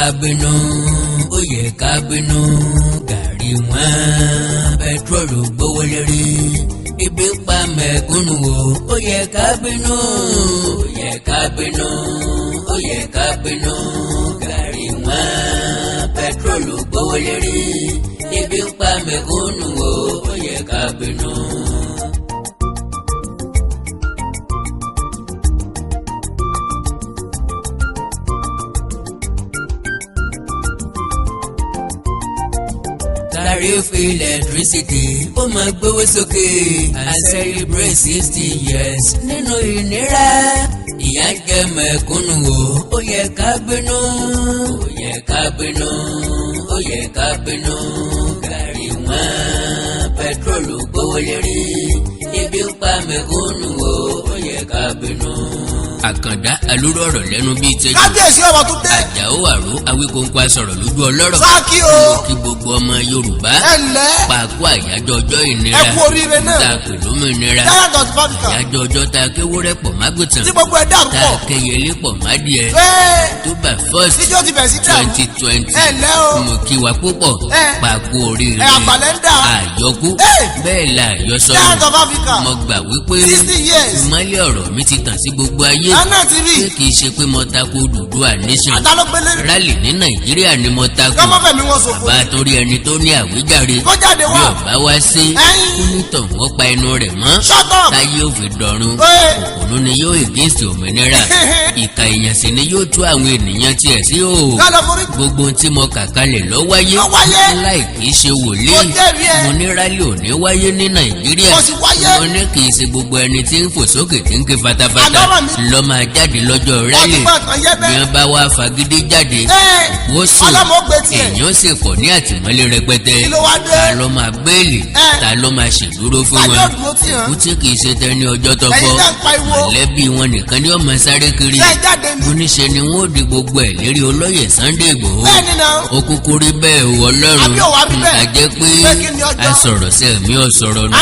ká bínú ó yẹ ká bínú gàrí wọn pẹtrólù gbówó lérí ibi ń pa mẹ̀kúnnù ó yẹ ká bínú ó yẹ ká bínú ó yẹ ká bínú gàrí wọn pẹtrólù gbówó lérí ibi ń pa mẹ̀kúnnù ó yẹ ká bínú. Tariff electricity ó máa gbówó sókè and celebrate 60 years nínú ìnira ìyà ń jẹ mẹ̀kúnnù ó yẹ ká bínú ó yẹ ká bínú ó yẹ ká bínú gàrí wọn pẹtrólù gbówó lérí ibi ń pa mẹ̀kúnnù ó yẹ ká bínú. Àkàndá alúrò ọ̀rọ̀ lẹ́nu bíi tẹ́jú. Kábíyèsí ọmọ tó dé. Àjàó àró Awíkóńkó asọ̀rọ̀ lójú ọlọ́rọ̀. Sáàkì o. Kí gbogbo ọmọ Yorùbá. Ẹ̀lẹ́. Pàkó àyájọ́ ọjọ́ ìnira. Ẹ kú oríire náà. Tá a pè lómìnira. Giant of Africa. Àyájọ́ ọjọ́ tá a kéwúrẹ́ pọ̀ mágùtàn. Tí gbogbo ẹ̀ dàrú pọ̀. Tá a kẹyẹlé pọ̀ mádìẹ. October 1st. Tíjọ́ ti bẹ̀ sí dàrú. 2020. Ẹ̀lẹ́ o. Mo kí wa púpọ̀. Pàkó oríire. Àgbàlẹ̀ ń dà. Àyọkú. Bẹ́ẹ̀ la àyọsọ. Giant of Africa. Mo gbà wípé. 60 years. Ìmọ́lẹ̀ ọ̀rọ̀ mi ti tàn sí gbogbo ayé. Anna TV. Kì í ṣe pé mo tako Odùduwà nation. Àtàlọ́gbélé. Rálì ní Nàìjíríà ni mo tako. Gọ́mọ̀fẹ̀mí wọn ṣòfò. Bá a torí ẹni tó ní àwíjàre. Kó jáde wá. Yóò bá wá sí. Kúnítàn wọ́n pa ẹnu rẹ̀ mọ́. Shut up. Táyé ò fi dọ̀run. Òpònú ni yóò against òmìnira. Ìkà èèyàn sì ni yóò tú àwọn ènìyàn tiẹ̀ sí o. Gbogbo tí mo kà kalẹ̀ ló wáyé. Láì kìí ṣe wòlíì. Mo ní rálì ò ní wáyé ní Nàìjíríà. Mo ní kì í ṣe gbogbo ẹni tí ń fò sókè tí ń ké fatafata ló máa jáde lọ́jọ́ rálì. Bí wọ́n bá wá fagídí jáde ó sùn èèyàn sì pọ̀ ní àtìmọ́lé rẹpẹtẹ. Ta ló máa bẹ́ẹ̀lì ta ló máa ṣèdúró fún wọn. Òkú tí kìí ṣe tẹni ọjọ́ tó fọ́ mọ̀lẹ́bí wọn nìkan ni ó máa sáré kiri. Oníṣe ni wọ́n ó di gbogbo ẹ̀ lérí olóyè Sunday Igboho. Ó kúkú rí bẹ́ẹ̀ wọ Ọlọ́run àjẹ́ pé asọ̀rọ̀ sẹ́mi ò sọ̀rọ̀ nù.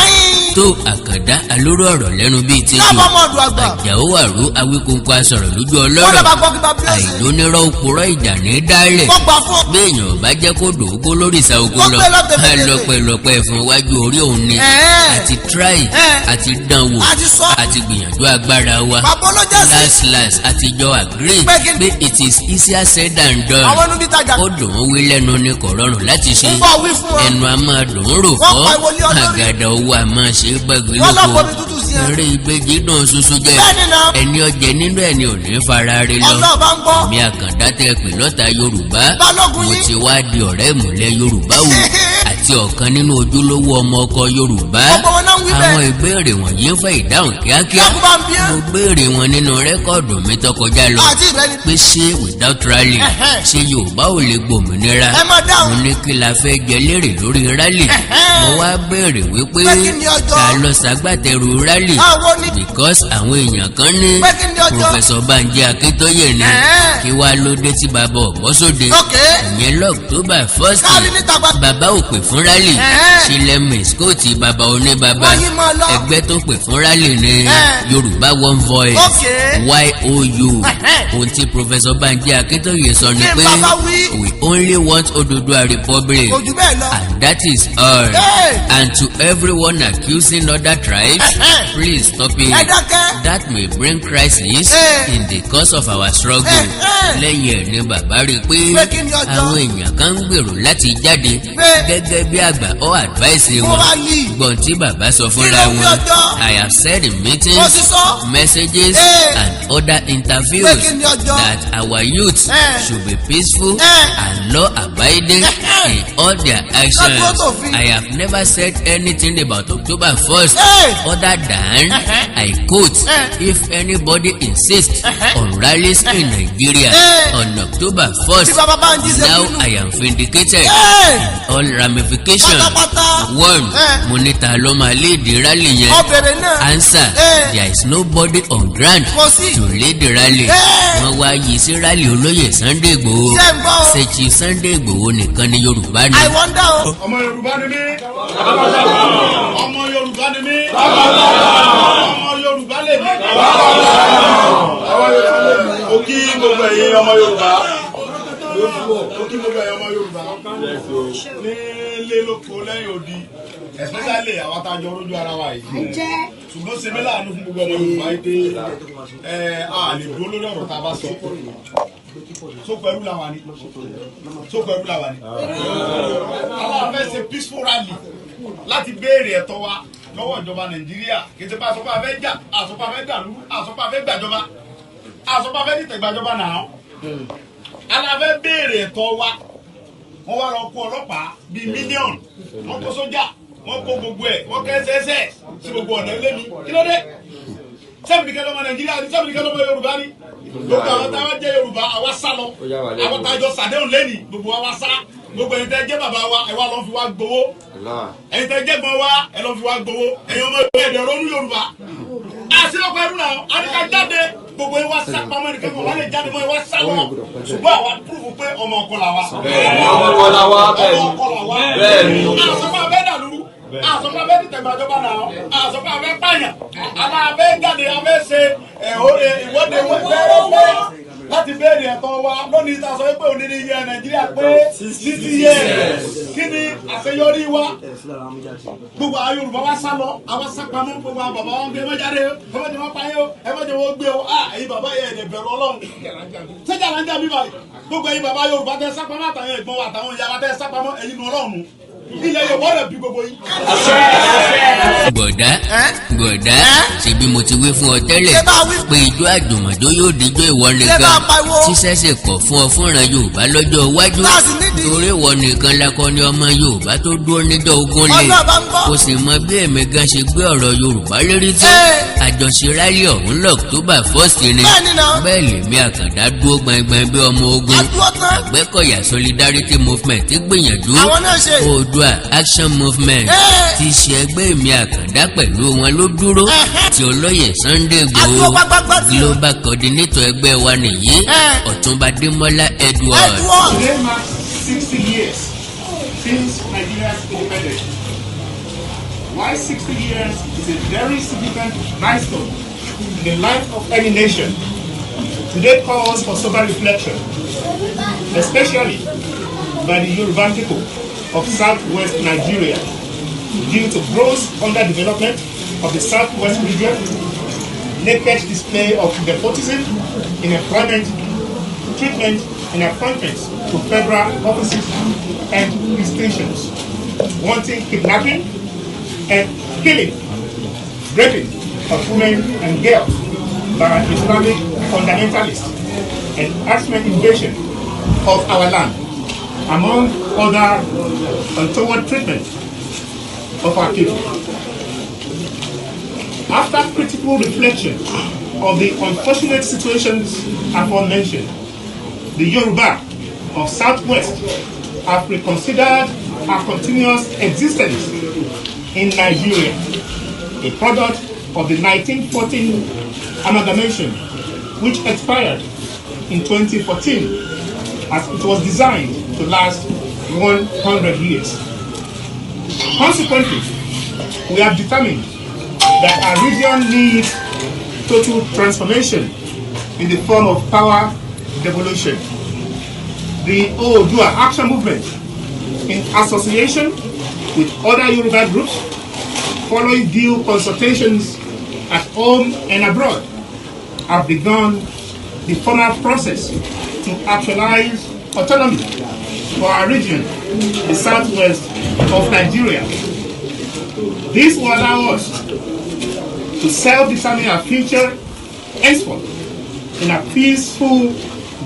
Tó Àkàndá alóró ọ̀rọ̀ lẹ́nu bíi tẹ́jú. Àjàó àró Awíkóńkó asọ̀rọ̀ lójú ọlọ́rọ̀. Àìlónírọ̀ òpùrọ̀ ìjà ní dálẹ̀. Béèyàn bá jẹ́ kó dòógó lórí ìsà oko lọ. Lọ́pẹ̀lọpẹ̀ fún iwájú orí òun ni. Àti try àti dánwò àti gbìyànjú agbára wa. Last àti jọ agree pé it is easier said than done. Ó dùn ún wí lẹ́nu ni kò rọrùn láti ṣe. Ẹnu a máa dùn ún rò fọ́. Àgàdà owó a máa ṣe é gbàgbé lóko. Eré ìbejì dùn ṣoṣo jẹ. Ẹni ọjẹ nínú ẹni ò ní fara rí lọ. Èmi Àkàndá tẹ pè lọ́ta Yorùbá. Mo ti wá di ọ̀rẹ́ ìmùlẹ̀ Yorùbá wò. Àti ọ̀kan nínú ojúlówó ọmọ ọkọ Yorùbá. Àwọn ìbéèrè wọ̀nyí ń fẹ́ ìdáhùn kíákíá. Mo béèrè wọn nínú rẹ́kọ̀dù mi tó kọjá lọ. Pé ṣé without rally ṣé Yorùbá ò lè gbòmìnira? Mo ní kí la fẹ́ jẹ lérè lórí rally. Mo wá béèrè wípé ta ló ṣagbátẹrù rally? Because àwọn èèyàn kan ní Professor Banji Akíntóyè ni. Kí wá ló dé tí bàbá ọ̀bọ́sóde? Ìyẹn l'October 1st. Bàbá ò pè fún rally. Sílẹ̀ mẹ́síkòtì bàbá oníbàbá. Ẹgbẹ́ tó pè fún rally ni Yorùbá One Voice YOU. Ohun tí Professor Banji Akíntóyè sọ ni pé we only want Odùduwà Republic and that is all. And to everyone accusing other tribes, please stop it. That may bring crisis in the course of our struggle. Lẹ́yìn ẹ̀ ni bàbá rí i pé àwọn èèyàn kan ń gbèrò láti jáde gẹ́gẹ́ bí àgbà ó advice wọn. Gbọ̀n tí bàbá sọ fúnra wọn. I have said in meetings, messages and other interviews that our youth should be peaceful and law-abiding in all their actions. I have never said anything about October 1st other than I quote, if anybody insists on rallies in Nigeria on October 1st, now I am vindicated in all ramifications. One, Monita Loma lead the rally yẹn. Answer, there is nobody on ground to lead the rally. Wọ́n wá yìí sí rally olóyè Sunday Igboho. Ṣèchì Sunday Igboho nìkan ni Yorùbá ni. Ọmọ Yorùbá ni mí. Ọmọ Yorùbá ni mí. Ọmọ Yorùbá lè mí. Mo kí gbogbo ẹ̀yin ọmọ Yorùbá. tá a jọ rójú ara wa yìí ṣùgbọ́n ṣe mí láàánú fún gbogbo ọmọ Yorùbá yìí pé a lè dúró lórí ọ̀rọ̀ tá a bá sọ sókò ẹrú làwà ni àwọn afẹ́ ṣe peaceful rally láti béèrè ẹ̀tọ́ wa lọ́wọ́ ìjọba Nàìjíríà kì í ṣe pé àsopá fẹ́ jà àsopá fẹ́ dàlú àsopá fẹ́ gbàjọba àsopá fẹ́ dìtẹ̀ gbàjọba náà aláfẹ́ béèrè ẹ̀tọ́ wa wọ́n wá lọ kó ọlọ́pàá bíi mílíọ̀nù wọ́n kó sójà wọ́n kó gbogbo ẹ̀ wọ́n kẹ́ ẹsẹ̀ sí gbogbo ọ̀nà ilé mi kí ló dé sẹ́fìdìkẹ́ lọ́mọ Nàìjíríà ni sẹ́fìdìkẹ́ lọ́mọ Yorùbá ni gbogbo àwọn táwọn jẹ́ Yorùbá àwa sá lọ àwọn tájọ sàdéhùn lẹ́nìí gbogbo wa sá gbogbo ẹ̀yin tẹ́ jẹ́ bàbá wa ẹ wá lọ fi wá gbowó ẹ̀yin tẹ́ jẹ́ gbọ́n wa ẹ lọ fi wá gbowó ẹ̀yin ọmọ Yorùbá ẹ̀dẹ̀ ronú Yorùbá àṣìlọ́pọ̀ ẹrú náà àdìkà jáde gbogbo ẹ wá sá pamọ́ ẹnì kẹ́kọ̀ọ́ wọn lè jáde mọ́ ẹ wá sá wọn ṣùgbọ́n àwa púrúfù pé ọmọ ọkọ là wa bẹ́ẹ̀ ni àṣọpọ̀ abẹ́ dàlúrú àṣọpọ̀ abẹ́ tìtẹ̀gbàjọba náà àṣọpọ̀ abẹ́ pààyàn àná abẹ́ jáde abẹ́ ṣe ìwọ́de wẹ́rẹ́wẹ́ láti béèrè ẹ̀tọ́ wa lónìí tá a sọ pé òní ni iye Nàìjíríà pé 60 years kí ni àṣeyọrí wa gbogbo àwọn Yorùbá wa sá lọ àwọn sá pamọ́ gbogbo àwọn bàbá wọn gbé ẹmọ́jáde o ẹmọ́jẹ wọn pa yé o ẹmọ́jẹ wọn gbé o ẹ̀yin bàbá yẹn ẹ̀dẹ̀ bẹ̀rù Ọlọ́run sẹ́jà là ń jà mí báyìí gbogbo ẹ̀yin bàbá Yorùbá tẹ sá pamọ́ àtàwọn ẹ̀gbọ́n wa àtàwọn ìyá wa tẹ sá pamọ́ ẹ̀yin nu Ọlọ́run ilẹ̀ Yorùbá rẹ̀ bí gbogbo yìí. gbọ̀dá ṣebí mo ti wí fún ọ tẹ́lẹ̀ pé ijó àjùmọ̀jó yóò díjọ́ ìwọ nìkan ṣíṣẹ́ṣe kọ̀ fún ọ fúnra Yorùbá lọ́jọ́ iwájú torí ìwọ nìkan lakọni ọmọ Yorùbá tó dúró níjọ́ ogun lè kò sì mọ bí èmi gan ṣe gbé ọ̀rọ̀ Yorùbá lérí tó àjọṣe rálì ọ̀hún l'October 1st ni bẹ́ẹ̀ lèmi Àkàndá dúró gbọ̀ngbọ̀n bí ọmọ ogun Àgbẹ̀kọ̀yà Solidarity Movement ti gbìyànjú Oòduà Action Movement ti ṣe ẹgbẹ́ èmi Àkàndá pẹ̀lú wọn ló dúró tí olóyè Sunday Igboho global coordinator ẹgbẹ́ wa nìyí Ọ̀túnba Démọ́lá Edward. Today marks 60 years since Nigeria's independence. Why 60 years is a very significant milestone in the life of any nation. Today calls for sober reflection, especially by the Yoruba people of southwest Nigeria, due to gross underdevelopment of the southwest region, naked display of nepotism in employment, treatment, and appointments to federal offices and distinctions, wanton kidnapping and killing, raping of women and girls by Islamic fundamentalists, and harassment invasion of our land, among other untoward treatment of our people. After critical reflection of the unfortunate situations aforementioned, the Yoruba of Southwest have reconsidered our continuous existence in Nigeria, a product of the 1914 amalgamation, which expired in 2014, as it was designed to last 100 years. Consequently, we have determined that our region needs total transformation in the form of power devolution. The Oòduà Action Movement, in association with other Yoruba groups, following due consultations at home and abroad, have begun the formal process to actualize autonomy for our region, the southwest of Nigeria. This will allow us to self-determine our future henceforth in a peaceful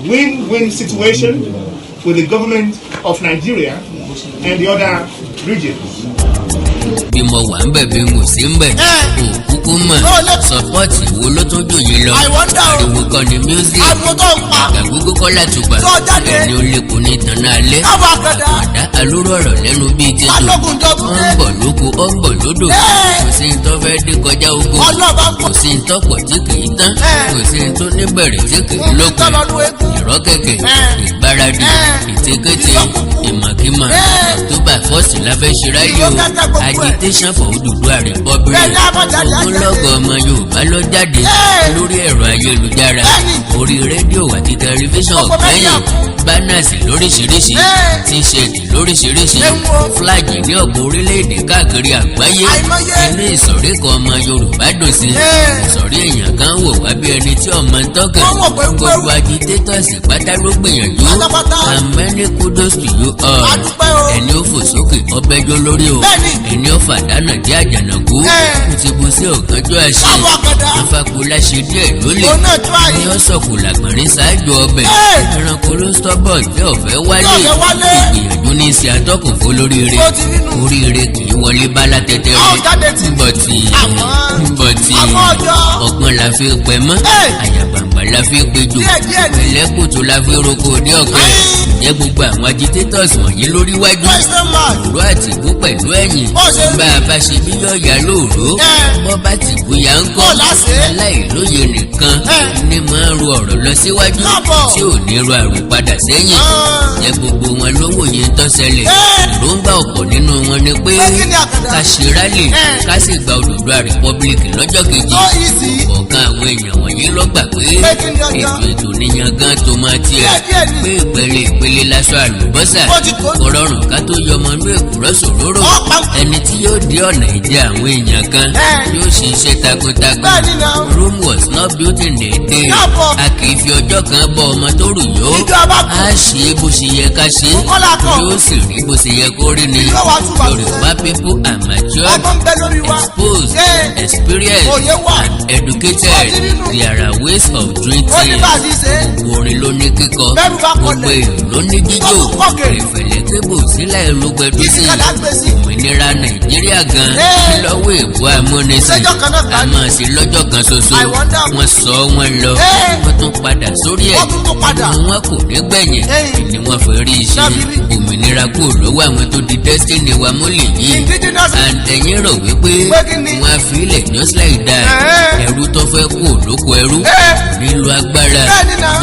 win-win situation with the government of Nigeria and the other regions. bí mo wà ń bẹ̀ bí mo sì ń bẹ̀ òkúkú mọ̀ sọpọ́ọ̀tì wo ló tó jòyè lọ ariwo kan ní music àgbàgbogbo kọ́lá tùgbà ẹni ó lékun ní ìtànà alẹ́ àkàndá alóró ọ̀rọ̀ lẹ́nu bíi jésù ó ń bọ̀ lóko ó ń bọ̀ lódò kò sí ní tó fẹ́ dé kọjá ogun kò sí ní tó pọ̀ tí kì í tán kò sí ní tó níbẹ̀rẹ̀ tí kì í lókun ìrọ́kẹ̀kẹ̀ ìgbáradì ìtẹ́kẹ́tẹ́ ìmọ̀kímọ̀ October 1st la fẹ́ ṣe ráyè o agitation for Oòduà Republic ogunlọ́gọ̀ ọmọ Yorùbá ló lọ jáde lórí ẹ̀rọ ayélujára orí rédíò àti tẹlifíṣàn ọ̀gbẹ́yìn bánàsì lóríṣiríṣi tíṣẹ̀tì lóríṣiríṣi fúláàgì ní ọ̀pọ̀ orílẹ̀-èdè káàkiri àgbáyé inú ìsọ̀rí kan ọmọ Yorùbá dùn sí ìsọ̀rí èèyàn kan wò wá bí ẹni tí ọmọ ń tọ́kẹ̀ gbogbo agitators pátá ló gbìyànjú and many kudos to you all ẹni ó fò sókè ọbẹ̀jọ́ lórí o ẹni ó fàdánà jẹ́ àjànàkú ti bu sí ọ̀gánjọ́ àṣẹ afakula ṣe díẹ̀ lólè ni ó sọ̀kù làgbọ̀nrín ṣáájú ọbẹ̀ ẹranko ló stubborn tí ọ̀fẹ́ wálé ìgbìyànjú ní ìsì atọ́kùn fún lóríire oríire kì í wọlé bálá tẹ́tẹ́ rẹ̀ bọ̀tì ọgbọ́n la fi pẹ́ mọ́ àyàgbàǹgbà la fi péjò pẹ̀lẹ́kùtù la fi roko ní ọ̀pẹ́ jẹ́ gbogbo àwọn agitators wọ̀nyí lórí wájú òró àti ìbú pẹ̀lú ẹ̀yìn bá a bá ṣe bí yọ̀ọ̀yà lóòró bọ́ bá ti bóyá ń kọ́ aláìlóye nìkan ní máa ń ro ọ̀rọ̀ lọ síwájú tí ò ní ro àrò padà sẹ́yìn jẹ́ gbogbo wọn lówó yẹn tó ṣẹlẹ̀ èròǹgbà ọ̀pọ̀ nínú wọn ni pé ká ṣe rálì ká sì gba Odùduwà republic lọ́jọ́ kejì ọ̀kan àwọn èèyàn wọ̀nyí ló gbà pé ètò níyan gan tó máa tiẹ̀ pé ìpele lásán àlùbọ́sà kọ̀rọ̀rùn ká tó yọmọ inú èkùrọ́ sòróró ẹni tí yóò dé ọ̀nà ìjẹ àwọn èèyàn kan yóò ṣe iṣẹ́ takuntakun Rome was not built in a day a kì í fi ọjọ́ kan bọ́ ọmọ tó rù yó a ṣe é bó ṣe yẹ ká ṣe yóò sì rí bó ṣe yẹ kó rí ni Yorùbá people are matured exposed experienced and educated there are ways of doing things gbogbo orin ló ní kíkọ gbogbo èrò ló ní jíjó ìfẹ̀lẹ̀ kébù sílẹ̀ ló gbẹdú sí òmìnira Nàìjíríà gan lọ́wọ́ èbú amúnisìn a máa ṣe lọ́jọ́ kan ṣoṣo wọ́n sọ wọ́n lọ wọ́n tún padà sórí ẹ̀ wọn kò ní gbẹ̀yìn ni wọ́n fẹ́ rí iṣẹ́ òmìnira kò lọ́wọ́ àwọn tó di destiny wa múlẹ̀ yìí àtẹ̀yìn rò wípé wọ́n á fi ilẹ̀ just like that ẹrú tó fẹ́ kó lóko ẹrú nílò agbára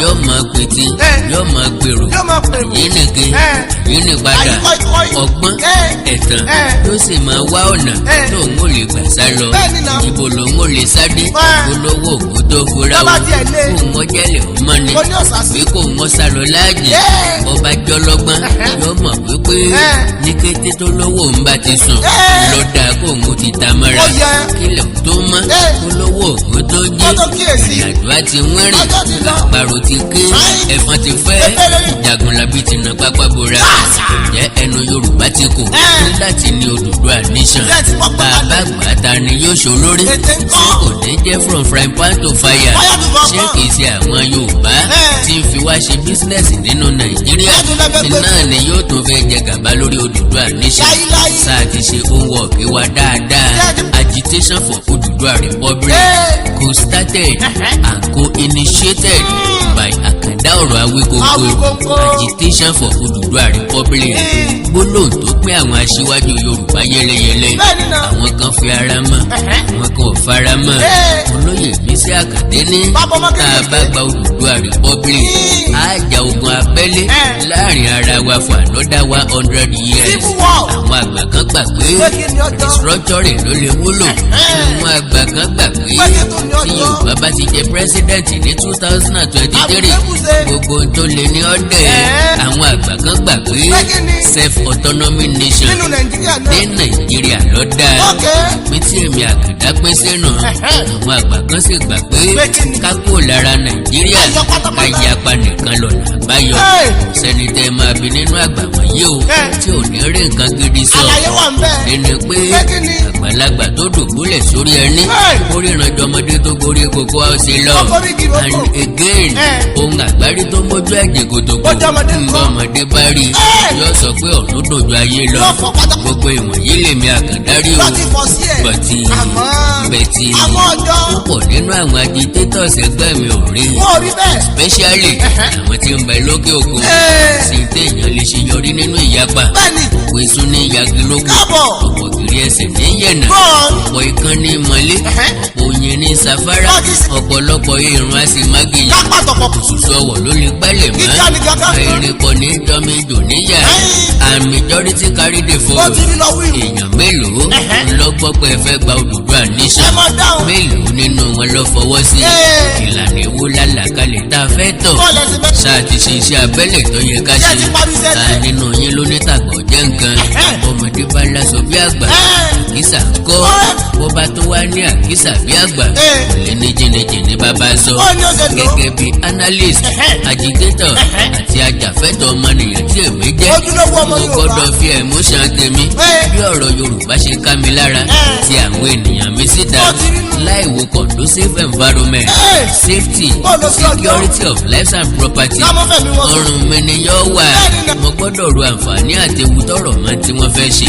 yóò máa pété yóò máa gbèrò yìí nìke yìí ní padà ọgbọ́n ẹ̀tàn yóò sì máa wá ọ̀nà tó ń wò lè gbà sá lọ ìbò ló ń wò lè sáré olówó òkú tó fura o kó wọ́n jẹ́lẹ̀ ó mọ́ ni pé kó wọ́n sá lọ láàyè ọba jọlọ́gbọ́n yóò mọ̀ wípé ní kété tó lówó ń bá ti sùn lọ́dà kó wọ́n ti ta mọ́ra kílẹ̀ tó mọ́ olówó òkú tó jẹ́ ìrìnàjò àti wẹ́rìn àparò ti ké ẹ̀fọn ti fẹ́ Jagunlabi ti na pápá bora ǹjẹ́ ẹnu Yorùbá ti kò láti ní Odùduwà nation bàbá gbàtà ni yóò ṣolórí ṣé kò ní jẹ́ from frying pan to fire ṣé kìí ṣe àwọn Yorùbá tí ń fi wá ṣe bísínẹ́sì nínú Nàìjíríà náà ni yóò tún fẹ́ jẹ gàba lórí Odùduwà nation sáà ti ṣe homework wa dáadáa agitation for Odùduwà republic co-started and co-initiated by Àkàndá ọ̀rọ̀ Awíkóńkó agitation for Odùduwà republic gbólóhùn tó pín àwọn aṣíwájú Yorùbá yẹlẹyẹlẹ àwọn kan fi ara mọ́ àwọn kan ò fara mọ́ olóyè Bísí Àkàndé ní tá a bá gba Odùduwà republic á jà ogun abẹ́lé láàrin ara wa for another 100 years àwọn àgbà kan gbà pé restructuring ló lè wúlò àwọn àgbà kan gbà pé tí Yorùbá bá ti jẹ president ní 2023 gbogbo tó lè ní ọ̀dẹ̀ àwọn àgbà kan gbà pé self autonomy nation ní Nàìjíríà ló dáa pé tí èmi Àkàndá pín sínú àwọn àgbà kan sì gbà pé ká kúrò lára Nàìjíríà ká yapa nìkan lọ́nà àbáyọ sẹ́ni tẹ́ máa bí nínú àgbà wọ̀nyí o tí ò ní rí nǹkan gidi sọ nínú pé àgbàlagbà tó dùbúlẹ̀ sórí ẹni oríran jọmọdé tó gorí kókó ọ̀sẹ̀ lọ and again ohun àgbárí tó mójú ẹ̀jẹ̀ kòtòkò ọmọdé bá rí yóò sọ pé ọ̀run dòjú ayé lọ gbogbo ìwọ̀nyí lèmi Àkàndá rí o bẹ̀tì púpọ̀ nínú àwọn agitators ẹgbẹ́ mi ò rí especially àwọn tí ń bẹ lókè òkun sì ń téèyàn lè ṣe yọrí nínú ìyapa òkú iṣu ní ìyagilógún ọ̀pọ̀ kiri ẹsẹ̀ ní yẹ̀nà ọ̀pọ̀ ikán ní mọ́lé ọ̀pọ̀ oyin ní safara ọ̀pọ̀lọpọ̀ irun a sì má gèyàn òṣùṣù ọwọ̀ ló lè gbálẹ̀ mọ́ àìrìn kò ní dọ́míjò níyà and majority carry the vote èèyàn mélòó lọ́gbọ́ pé ẹ fẹ́ gba Odùduwà nation mélòó nínú wọn ló fọwọ́ sí ìlànà ewu lálàkalẹ̀ tá a fẹ́ tọ̀ ṣáà ti ṣe iṣẹ́ abẹ́lẹ̀ tó yẹ ká ṣe ta nínú yín ló ní tàgbọ̀ jẹ́ nǹkan ọmọdé bá láṣọ bí àgbà àkísà ń kọ́ bó bá tó wá ní àkísà bí àgbà kò lè ní jìnnìjìnnì bàbá sọ gẹ́gẹ́ bí analyst agitator àti ajàfẹ́tọ̀ ọmọnìyàn tí èmi jẹ́ mo gbọ́dọ̀ fi emotion tèmi bí ọ̀rọ̀ Yorùbá ṣe ká mi lára ti àwọn ènìyàn mi síta láì wo conducive environment safety security of lives and property ọrùn mi ni yóò wà mo gbọ́dọ̀ ro àǹfààní àti ewu tọrọ mọ́ tí wọ́n fẹ́ ṣe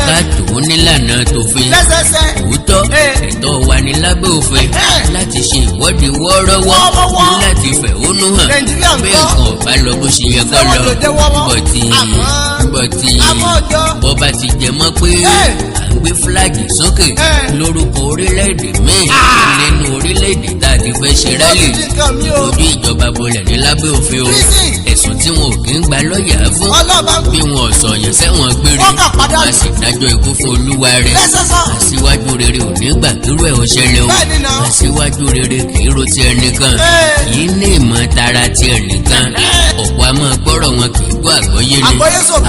ká tó nílànà tòfin òótọ́ ẹ̀tọ́ wa ní lábẹ́ òfin láti ṣe ìwọ́de wọ́ọ́rọ́wọ́ láti fẹ̀hónú hàn bí nǹkan ọ̀bá lọ bó ṣe yẹ kó lọ bọ̀tì bọ́ba ti jẹ mọ́ pé à ń gbé fúláàgì sókè lórúkọ orílẹ̀-èdè míì nínú orílẹ̀-èdè tá a ti fẹ́ ṣe rálì ojú ìjọba bolẹ̀ ní lábẹ́ òfin o ẹ̀sùn tí wọn ò kí ń gba lọ́ọ̀yà fún bí wọn ò sọ̀yàn sẹ́wọ̀n gbére wọn sì dájọ́ ikú fún olúwa rẹ̀ aṣíwájú rere ò ní gbà kírú ẹ̀ ó ṣẹlẹ̀ o aṣíwájú rere kì í ro ti ẹnìkan yìí ní ìmọ̀ tara ti ẹnìkan ọ̀pọ̀ a máa gbọ́rọ̀ wọn kì í gbọ́ àgbọ́yé ni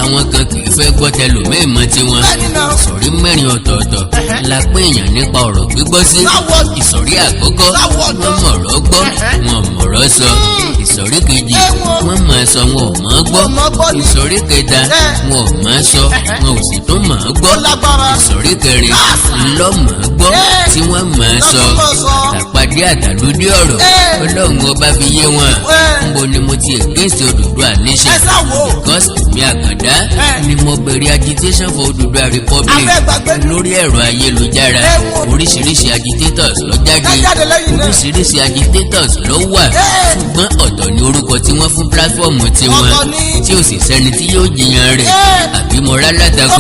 àwọn kan kì í fẹ́ gbọ́ tẹlòmíì mọ́ tiwọn ìsọ̀rí mẹ́rin ọ̀tọ̀ọ̀tọ̀ la pín èèyàn nípa ọ̀rọ̀ gbígbọ́ sí ìsọ̀rí àkọ́kọ́ wọ́n mọ̀rọ̀ gbọ́ wọn mọ̀rọ̀ sọ ìsọ̀rí kejì wọ́n máa sọ wọn ò mọ̀ gbọ́ ìsọ̀rí kẹta wọn ò máa sọ wọn ò sì tún mọ̀ gbọ́ ìsọ̀rí kẹrin ńlọ mọ̀ gbọ́ tí wọ́n máa sọ àtàpàdé àtàlódé ọ̀rọ̀ Ọlọ́run ọba fi yé wọn nbo ni mo ti against Odùduwà nation because mi àkàndá ni mo bẹ̀rẹ̀ agitation for Odùduwà republic lórí ẹ̀rọ ayélujára oríṣiríṣi agitators ló jáde oríṣiríṣi agitators ló wà ṣùgbọ́n ọ̀tọ̀ ni orúkọ tí wọ́n fún platform tiwọn tí ò sì sẹ́ni tí yóò jiyàn rẹ̀ àbí mo rá látakò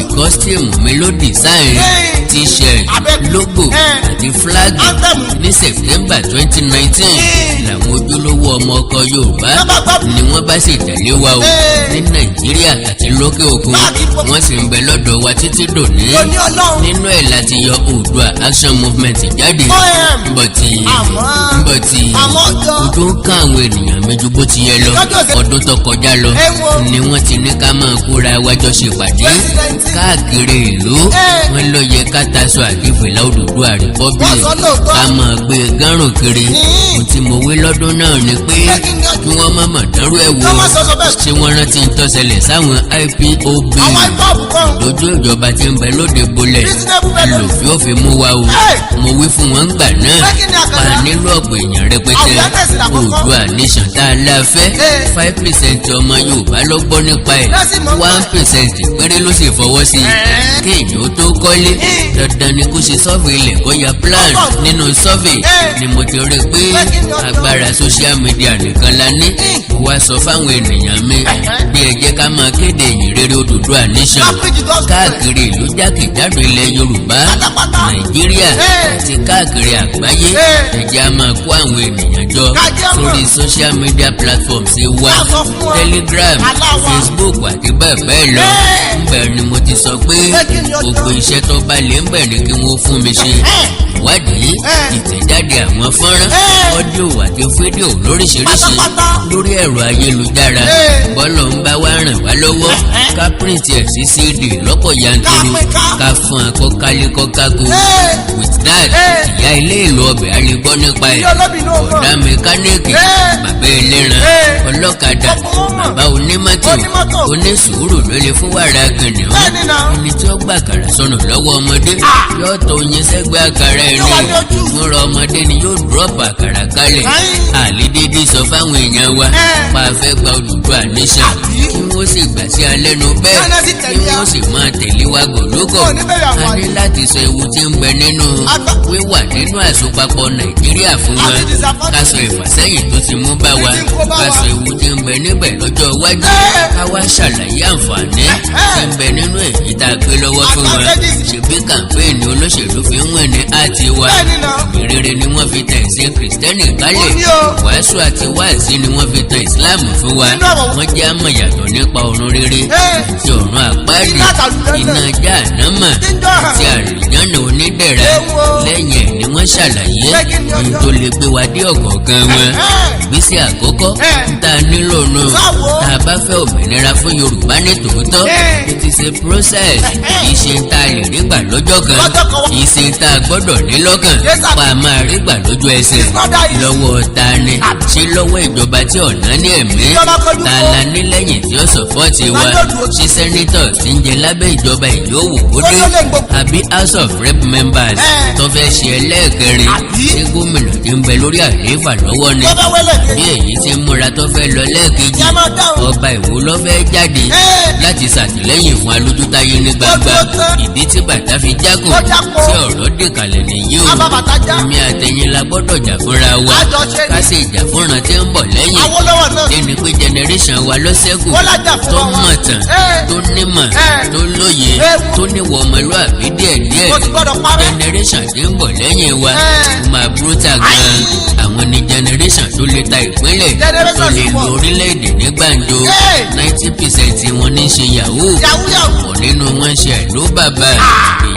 because tíìmù mi ló design t-shirt logo àti flag ní September 2019 làwọn ojúlówó ọmọ ọkọ Yorùbá ni wọ́n bá sì tẹ̀lé wa o ní Nàìjíríà àti lókè òkun wọ́n sì ń bẹ lọ́dọ̀ wa títí dòní nínú ẹ̀ láti yọ Oòduà action movement jáde bọ̀tì ojú ń ká àwọn ènìyàn mi ju bó ti yẹ lọ ọdún tó kọjá lọ ni wọ́n ti ní ká máa kóra wájọ ṣèpàdé káàkiri ìlú wọ́n lọ yẹ ká taṣọ àdìfẹ̀lá Odùduwà republic ká máa gbé gárùn kiri ohun tí mo wí lọ́dún náà ni pé kí wọ́n má mọ̀ dánrú ẹ̀ wò ṣé wọ́n rántí ń tọ́sẹ̀lẹ̀ sáwọn IPOB lójú ìjọba tí ń bẹ lóde bolẹ̀ lòfin òfin mú wa o mo wí fún wọn gbà náà pa nílò ọ̀pọ̀ èèyàn rẹpẹtẹ Oòduà nation tá a la fẹ́ 5% ọmọ Yorùbá ló gbọ́ nípa ẹ̀ 1% péré ló sì fọwọ́ sí i kéèyàn ó tó kọ́lé dandan ni kó ṣe survey ilẹ̀ kó ya plan nínú survey ni mo ti rí pé agbára social media nìkan la ní wá sọ fáwọn ènìyàn mi bí ẹ jẹ́ ká máa kéde ìyìn rere Odùduwà nation káàkiri ìlú jákèjádò ilẹ̀ Yorùbá Nàìjíríà àti káàkiri àgbáyé ẹ jẹ́ á máa kó àwọn ènìyàn jọ sórí social media platforms wa Telegram Facebook àti bẹ́ẹ̀ bẹ́ẹ̀ lọ ńbẹ̀ ni mo ti sọ pé gbogbo iṣẹ́ tó bá lè ń bẹ̀ ni kí wọ́n fún mi ṣe ìwádìí ìtẹ̀jáde àwọn fọ́nrán ọ́díò àti fídíò lóríṣiríṣi lórí ẹ̀rọ ayélujára bọ́lọ̀ ń bá wa ràn wá lọ́wọ́ ká print ẹ̀ sí CD lọ́pọ̀ yanturu ká fún akọ́kálékọ́kákó with that ìyá ilé ìlú ọbẹ̀ á lè gbọ́ nípa ẹ̀ ọ̀dà mẹkáníìkì bàbá ẹlẹ́ran ọlọ́kadà bàbá onímọ́tò onísùúrù ló lè fún wàrà kìnìún ẹni tí ó gbà kàrà sọnù lọ́wọ́ ọmọdé yóò tó yin sẹ́gbẹ́ àkàrà ẹni ìmúra ọmọdé ni yóò drop àkàrà kalẹ̀ àlédédé sọ fáwọn èèyàn wa pa afẹ́ gba Odùduwà nation kí wọ́n sì gbà sí alẹ́nu bẹ́ẹ̀ kí wọ́n sì máa tẹ̀lé wa gòlógò a ní láti sọ ewu tí ń bẹ nínú wíwà nínú àsopapọ̀ Nàìjíríà fún wa ká sọ ìfàsẹ́yìn tó ti mú bá wa ká sọ ewu tí ń bẹ níbẹ̀ lọ́jọ́ iwájú ká wá ṣàlàyé àǹfààní tí ń bẹ nínú èyí tá a gbé lọ́wọ́ fún wa ṣèbí kàmpéènì olóṣèlú fi ń wìn ní àti wa ìrere ni wọ́n kìrìtẹ́nì kálẹ̀ Ó ní o. wàásù àti wáàsí ni wọ́n fi tan ìsìláàmù fún wa Nínú ọ̀rọ̀. wọ́n jẹ́ àmọ̀ yàtọ̀ nípa ọ̀run rere àti ọ̀run àpáàdì Iná àtàlùjọ iná náà. jahannama Jíjọ́ hàn. àti àlùjánnà onídẹ̀ra Ewu o. lẹ́yìn ẹ̀ ni wọ́n ṣàlàyé Pé kí ni ohun ọjọ́? tó lè gbé wa dé ọ̀gọ̀ọ̀gán wọn ìgbésẹ̀ àkọ́kọ́ tá a nílò nù Sáwo. tá a bá fẹ́ òmìnira fún Yorùbá ní tòótọ́ it is a process kì í ṣe tá a lè rí gbà lọ́jọ́ kan Lọ́jọ́ kan wá. kì í ṣe tá a gbọ́dọ̀ ní lọ́kàn Yes, sir. pa máa rí gbà lójú ẹsẹ̀ It's not that easy. lọ́wọ́ ta ni ṣé lọ́wọ́ ìjọba tí ọ̀nà ní ẹ̀mí Ìjọba kọjú ta kó. la ní lẹ́yìn tí ó sọ̀pọ́ọ̀tì wa Ládọ́dù ó ti. ṣé sẹ́nítọ̀ tí ń jẹ lábẹ́ ìjọba ìyówù ó dé Ó ló lè gbogbo. àbí house of rep members tó fẹ́ ṣe ẹlẹ́ẹ̀kẹrin Àbí? ṣé gómìnà tí ń bẹ lórí àlééfà lọ́wọ́ ni Tó bá wẹ́lẹ̀ dé. bí èyí ti ń múra tó fẹ́ lọ lẹ́ẹ̀kejì Yá máa dáhùn. ọba Ìwó ló fẹ́ jáde láti ṣàtìlẹ́yìn fún alójútáyé ní gbangba Ó tó tán. ìdí tí bàtà fi jágùn Ó jápọ̀. tí ọ̀rọ̀ dèkàlẹ̀ nìyí o Bàbá bàtà já. èmi àtẹ̀yìn la gbọ́dọ̀ jà fúnra wa Àjọṣe ni. ká sì jà fúnra tí ń bọ̀ lẹ́yìn Awólọ́wọ̀ náà. ẹni pé generation wa ló ṣẹ́kù Wọ́n lájà fún tó wa. mọ̀ tán tó nímọ̀ tó lóye tó níwọ̀ ọmọlúwàbí díẹ̀díẹ̀ Mo ti gbọ́dọ̀ parẹ́. generation tí ń bọ̀ lẹ́yìn wa ó máa brutal gan àwọn ni generation tó lè ta ìpínlẹ̀ Generation tó lè sì lo pọ̀. orílẹ̀-èdè ní gbàǹjo 90% wọn ní ṣe yahoo Yahoo. ọ̀pọ̀ nínú wọn ṣe àìló bàbá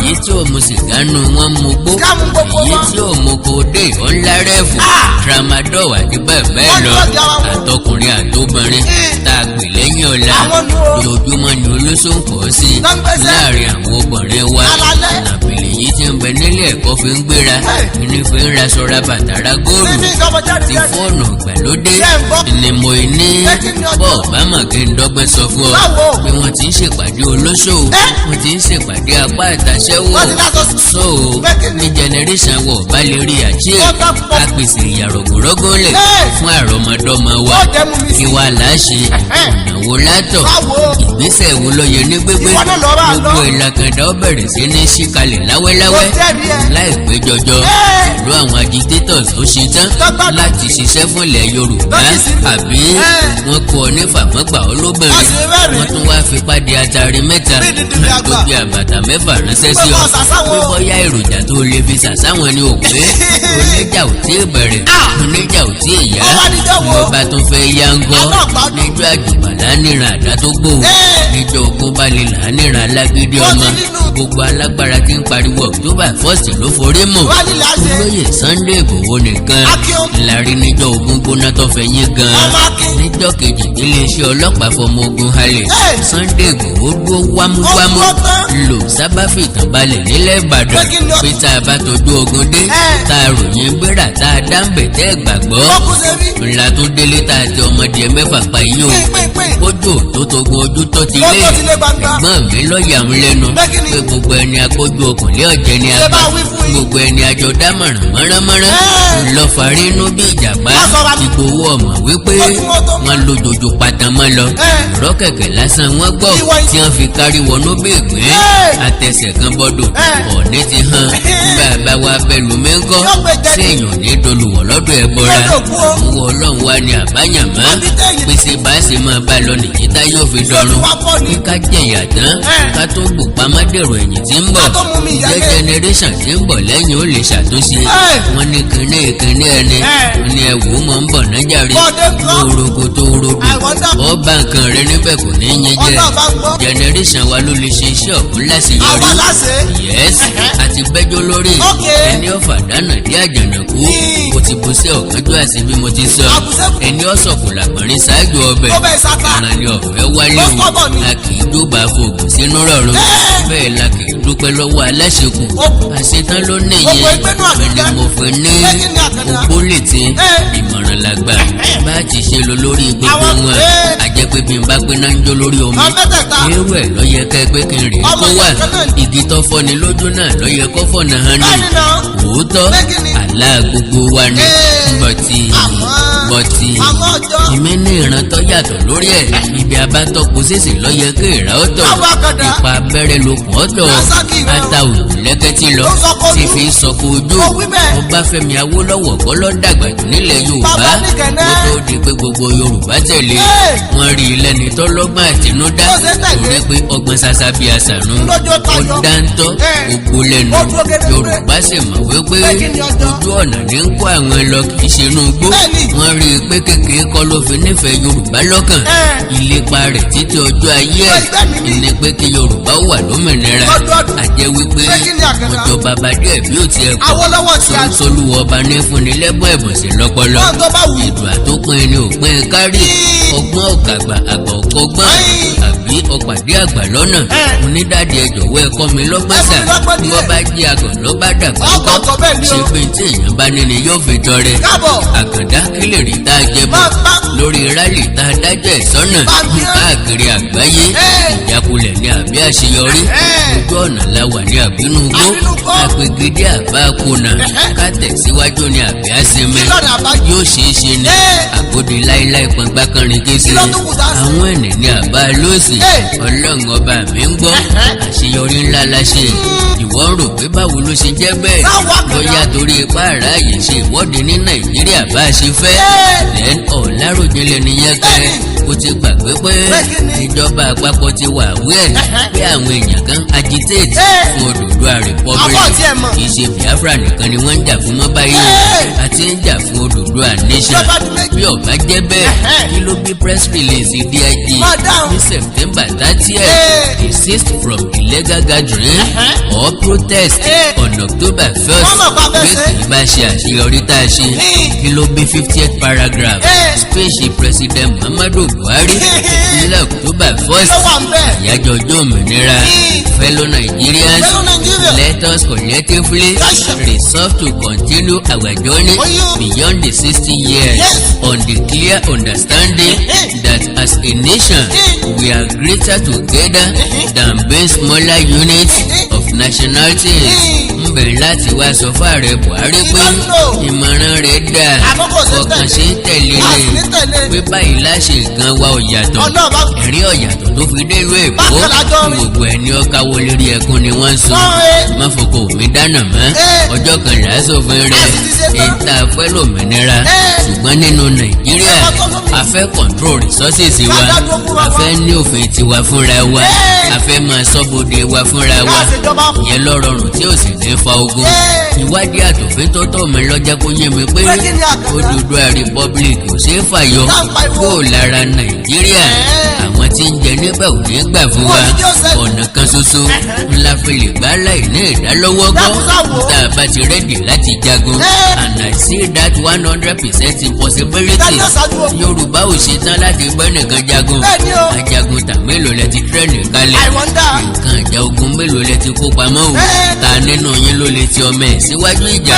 èyí tí ò mu sìgá nu wọn mu gbó Sìgá mu gbogbo èyí wọn. tí ò mu kódé ọ̀nlá rẹ́fù tramadol àti bẹ́ẹ̀ bẹ́ẹ̀ Wọ́n lọ ní ọjà wa wọ́n. àtọkùnrin àtobìnrin tá a pè lẹ́yìn ọ̀la Àwọn nu o. lójúmọ́ ni olóṣòwò pọ̀ sí i Lọ́ngbẹ́sẹ̀. láàrin àwọn obìnrin wa Alálẹ́. nàbìlì yìí ti ń bẹ nílé ẹ̀kọ́ fi ń gbéra ní fi ń raṣọ ra bàtàrà góòlù Fífi ìjọba jáde ti jáde. fóònù ìgbàlódé Ṣé ń gbọ́? ni mo ní Ṣé kí ni ọjọ́? bọ́ọ̀ bá mọ̀ kí n dọ́gbẹ́ sọ fún ọ Báwo? pé wọ́n ti ń ṣèpàdé olóṣòwò wọ́n ti ń ṣèpàdé apá ìtàṣẹ́wò Wọ́n ti dáṣọ sí. so Pé kí ni? ní generation wọ̀ bá lè rí àjẹ́ Wọ́n bá pọ̀. a pèsè ìyàrọ̀gùrọ̀gùn lẹ̀ Ẹ́. fún àrọ́mọdọ́mọ wa Wọ́n dẹ́mu mi sí. kí wàá láṣẹ ọ̀nà wo látọ̀ Báwo? ìgbésẹ̀ wo ló yẹ ní gbégbé Ìwọ náà lọ bá lọ. gbogbo ìlàkàndá ó bẹ̀rẹ̀ sí ní ṣíkalẹ̀ láwẹ́láwẹ́ Ó jẹ́rìí ẹ̀. láìpẹ́ jọjọ pẹ̀lú àwọn agitators ó ṣe tán Tọ́gbọ́n. láti ṣiṣẹ́ fún ilẹ̀ Yorùbá Lọ́sí sí. àbí wọ́n kọ́ ọ ní fàmọ́gbà olóbìnrin Wọ́n sì rẹ́rìn. wọ́n tún wá fipá di atari mẹ́ta Bí dídí bí àgbà. tó bí àbàtà mẹ́fà ránṣẹ́ sí ọ Pé kọ́ sàsáwọn. pé bóyá èròjà tó lè fi sàsáwọn ni òpé oníjà ò tí ì bẹ̀rẹ̀ oníjà ò tí ì yá Ó wá níjọ́ wo? mo bá tún fẹ́ yá ń gọ́ Àná àgbàdo. níjọ́ àjùbàlá níran àdá tó gbò níjọ́ ogun bá lè là á níran alágídí Wọ́n ọmọ ti nínú. gbogbo alágbára tí ń pariwo October 1st ló forí mọ̀ Wọ́n nílẹ̀ àṣẹ. olóyè Sunday Ìgbòho nìkan Akin. lárí níjọ́ ogun gbóná tó fẹ́ yín gan Ọmọ Akin. níjọ́ kejì iléeṣẹ́ ọlọ́pàá fọmọ ogun halẹ̀ Sunday Ìgbòho dúró wámúwámú Ó dúró tán. lò sábà fìtàn balẹ̀ nílẹ̀ Ìbàdàn Pé kí ni ó- pé tá a bá tọ́jú ogun dé tá a ròyìn gbéra tá a dáńbẹ̀ tẹ́ ẹ̀ gbàgbọ́ Wọ́n kú sẹ́bí. ńlá tó délé tá a ti ọmọdé mẹ́fà pa yín o Pínpínpín. kójú tó togun ojú tó ti Ó lé tó ti lé gbangba. ẹ̀gbọ́n mi lọ́ọ̀yà ń lẹ́nu Pé kí ni? pé gbogbo ẹni akójú ọkùnrin ọ̀jẹ̀ ni Ṣé a bá bá wí fún yín? gbogbo ẹni àjọ dámọ̀ràn mọ́ránmọ́rán ńlọfàrí inú bí ìjàpá Wọ́n sọ wá- Ìgbòho ọmọ wípé Ó tún ó tó. wọ́n lójoojú patamọ́ lọ ìrọ́ kẹ̀kẹ́ lásán wọ́n gbọ́ Ìwọ yìí. tí wọ́n fi kárí wọnú bí ìgbín àtẹsẹ̀ kan bọ́dọ̀ ọ̀ní ti hàn bàbá wa bẹ̀lú mẹ́ńkọ́ Yóò gbé jẹ́ ní. séèyàn ní dolùwọ̀ lọ́dọ̀ ẹ̀ bọ́ra Lọ́dọ̀ kú o. owó ọlọ́run wa ni àbáyàmọ́ Àbí tẹ̀yìn. pèsè bá a ṣe máa bá lọ nìyí tá yóò fi dọ̀rùn wá pọ̀ ní. kí ká jẹ̀yà tán ká tó bù pamọ́ dèrò ẹ̀yìn tí ń bọ̀ Ká tó mú mi ìyá jẹ́ lé. generation tí ń bọ̀ lẹ́yìn ó lè ṣàtúnṣe wọ́n ní kinní ìkíní ẹni wọ́n ní ẹ̀wù mọ̀ ń bọ̀ nájàre Bọ́dé ńkọ́? lóorogo tó rodo I wonder. ọba nǹkan rẹ níbẹ̀ kò ní yẹn jẹ́ Ọlọ́run bá ń gbọ́. generation wa ló lè ṣe iṣẹ́ ọ̀hún láṣeyọrí Àwa láṣẹ. yes àti bẹ́jọ́ lórí Okay. ẹni ọ̀fà dáná dé àjànàkú mo ti bó sí ọ̀kánjọ́ àti bí mo ti sọ Àbùsẹ́- ẹni ọ̀sọ̀kù làgbọ̀nrín ṣáájú ọbẹ̀ Ó bẹ̀ sáká. ìran ni ọ̀fẹ́ wálé Ó kọ́bọ̀ ni. o a kì í dúbà fògùn sínú rọ̀rùn bẹ́ẹ̀ la kì í dúpẹ́ lọ́wọ́ aláṣekù àṣetán ló níyẹn Òpó ìgbẹ́nu àgbẹ̀dá. ẹni mo fi ní Lẹ́yìn ní àkàndá. òpó létí ìmọ̀ràn làgbà bá a ti ṣe lọ lórí gbogbo Àwọn- wọn àjẹpẹ́ bí n bá gbé náà ń jó lórí omi Àwọn mẹ́tẹ̀ẹ̀ta. irú ẹ̀ lọ́yẹ kẹ́ pé kí n rèé Ọmọ kó wà ìyá kan náà. igi tó fọ́ni lójú náà lọ́yẹ kó fọ́nà hàn ní Bẹ́ẹ̀ni náà. òótọ́ Bẹ́ẹ̀ni. àlá gbogbo wa ni Ee. bọ̀tì Àmọ́. bọ́tì Màmá ọjọ́. ìmí ní ìrántọ́ yàtọ̀ lórí ẹ̀ ibi abátọ́kù sísè lọ́yẹ kí ìrà ọ̀tọ̀ Àwọn akọ̀dà. ipa abẹ́rẹ́ lókun ọ̀tọ̀ Lásàkì ìrọ̀. ata òògùn lẹ́kẹ́tì lọ Ó sọkò tí ojú. fi sọkò ojú Ó wí bẹ́ẹ̀. Ọbáfẹ́mi Awólọ́wọ̀ kọ́ ló dàgbà jù nílẹ̀ Yorùbá Bàbá ní kẹ̀nẹ́. kó tó di pé gbogbo Yorùbá tẹ̀lé Hey! wọ́n rí i lẹ́ni tó lọ́gbọ́n àtinúdá Ó ṣe tẹ̀lé. torí pé ọgbọ́n sasa bíi àṣànú Lójó tayọ. ó dáńtọ́ Hey! gbogbo lẹ́nu Ó dúró gédégbé. Yorùbá sì mọ̀ wípé Pé kí ni ọjọ́? ojú ọ̀nà ní ń kó àwọn lọ kì í ṣe inú igbó Bẹ́ẹ̀ni. wọ́n rí i pé kékeré kọ́ ló fi nífẹ̀ẹ́ Yorùbá lọ́kàn ìlépa rẹ̀ títí ọjọ́ ayé ẹ̀ Ẹgbẹ́ mi ni. ìní pé kí Yorùbá wà lómìnira Lọ́dọọdún. àjẹ́ wípé Pé kí ni àkàndá? ọjọ́ bàbá díẹ̀ bí ó tiẹ̀ kọ́ Awólọ́wọ̀ ti àjò. solúwọ́ ọba ní fúnni lẹ́bùn ẹ̀bùnsẹ̀ lọ́pọlọ Wọ́n tó bá wù. ìdùn àtòpin ni òpin kárí ọgbọ́n ọ̀kàgbà àgbà ọ̀kọ́gbọ́n Ayy. àbí ọ̀pàdé àgbà lọ́nà onídàdí ẹ̀jọ̀wọ́ ẹ̀kọ́ mi lọ́gbọ́sà Ẹ fún mi lọ́gbọ́n bí díẹ̀. wọ́n bá jí àgàn ló bá dàgbà Ọkọ̀ ọkọ̀ bẹ́ẹ̀ ni o. ṣe pé tí èèyàn bá ní ni yóò fi tọrẹ Káàbọ̀. àkàndá kílè rí tá a jẹ bọ́ Bàbá. lórí rálì tá a dájọ́ ẹ̀ sọ́nà Bàbá. káàkiri àgbáyé ìjákulẹ̀ ní àbí àṣeyọrí ojú ọ̀nà la wà ní àbínú gbó Àbínúgbó. àpègede àbá kùnà ká tẹ̀síwájú ní àbí àsinmi Kí lọ́nà àbájọ? yóò ṣeé ṣe ni àgòdì láíláí pọngbà kan rìn kése Kí ló tún kù tá a ṣe? àwọn ẹ̀nì ní àbá lóòsì ọlọ́run ọba mi ń gbọ́ àṣeyọrí ńlá la ṣe ìwọ ń rò pé báwo ló ṣe jẹ́ bẹ́ẹ̀ Sáwọ́ àkàndá. bóyá torí ipá àráàyè ṣe ìwọ́de ní Nàìjíríà bá a ṣe fẹ́ then ọ̀làròjinlẹ̀ nìyẹn kẹrẹ ó ti gbàgbé pé ìjọba àpapọ̀ ti wà wíẹ̀ pé àwọn èèyàn kan agitate fún Odùduwà republic Àbọ̀ tí ẹ mọ̀. kì í ṣe Biafra nìkan ni wọ́n ń jà fún mọ́ báyìí àti ń jà fún Odùduwà nation Ìjọba ti méjì. bí ọ̀bá jẹ́ bẹ́ẹ̀ kí ló bí press release DIG Madam. ní September 30th desist from illegal gathering or protest on October 1st Wọ́n mọ̀ pa pé bẹ́ẹ̀ kì í bá ṣe àṣeyọrí tá a ṣe kí ló bí 50th paragraph speech president Muhammadu Buhari nílẹ̀ October 1st Ló wà ń bẹ̀. àyájọ́ ọjọ́ òmìnira fellow Nigerians Fellow Nigerians. let us collectively Yes. resolve to continue our journey Oh, you. beyond the 60 years Yes. on the clear understanding that as a nation we are greater together than being smaller units of nationalities. ń bẹ̀rẹ̀ láti wá sọ fún ààrẹ Buhari pé ìmọ̀ràn rẹ̀ dà Àkókò sí ọkàn ṣe ń tẹ̀lé A sì ní tẹ̀lé. pé báyìí láṣẹ nǹkan wa ò yàtọ̀ Ọlọ́ọ̀bá. ẹ̀rí ọ̀yàtọ̀ tó fi dé ìlú Èkó Bákan lájọ́ rí. gbogbo ẹni ọkà wọlé rí ẹkún ni wọ́n ń sọ má fọkọ mi dáná mọ́ ọjọ́ kan là á sòfin rẹ̀ ìta fẹ́ lòmìnira ṣùgbọ́n nínú Nàìjíríà a fẹ́ control resources wa a fẹ́ ní òfin tiwa fúnra wa a fẹ́ máa sọ́bodè wa fúnra wa ìyẹn ló rọrùn tí ò sì ní fa ogun ìwádìí àtòfin tó tọ̀ mí lọ́jọ́ kó yé mi pé Odùduwà republic kò ṣeé fàyọ kó lára Nàìjíríà àwọn tí ń jẹ níbẹ̀ ò ní gbà fún wa ọ̀nà kan ṣoṣo ńlá fi lè gbá láì ní ìdálọ́wọ́ gbọ́ tá a bá ti rẹ́dì láti jagun and I see that 100% impossibility Yorùbá ò ṣetán láti gbọ́ nìkan jagun ajagun tà mélòó lẹ ti tírẹ̀nì kalẹ̀ nǹkan ìjà ogun mélòó lẹ ti kó pamọ́ o ta nínú yín ló lè ti ọmọ ẹ̀ síwájú ìjà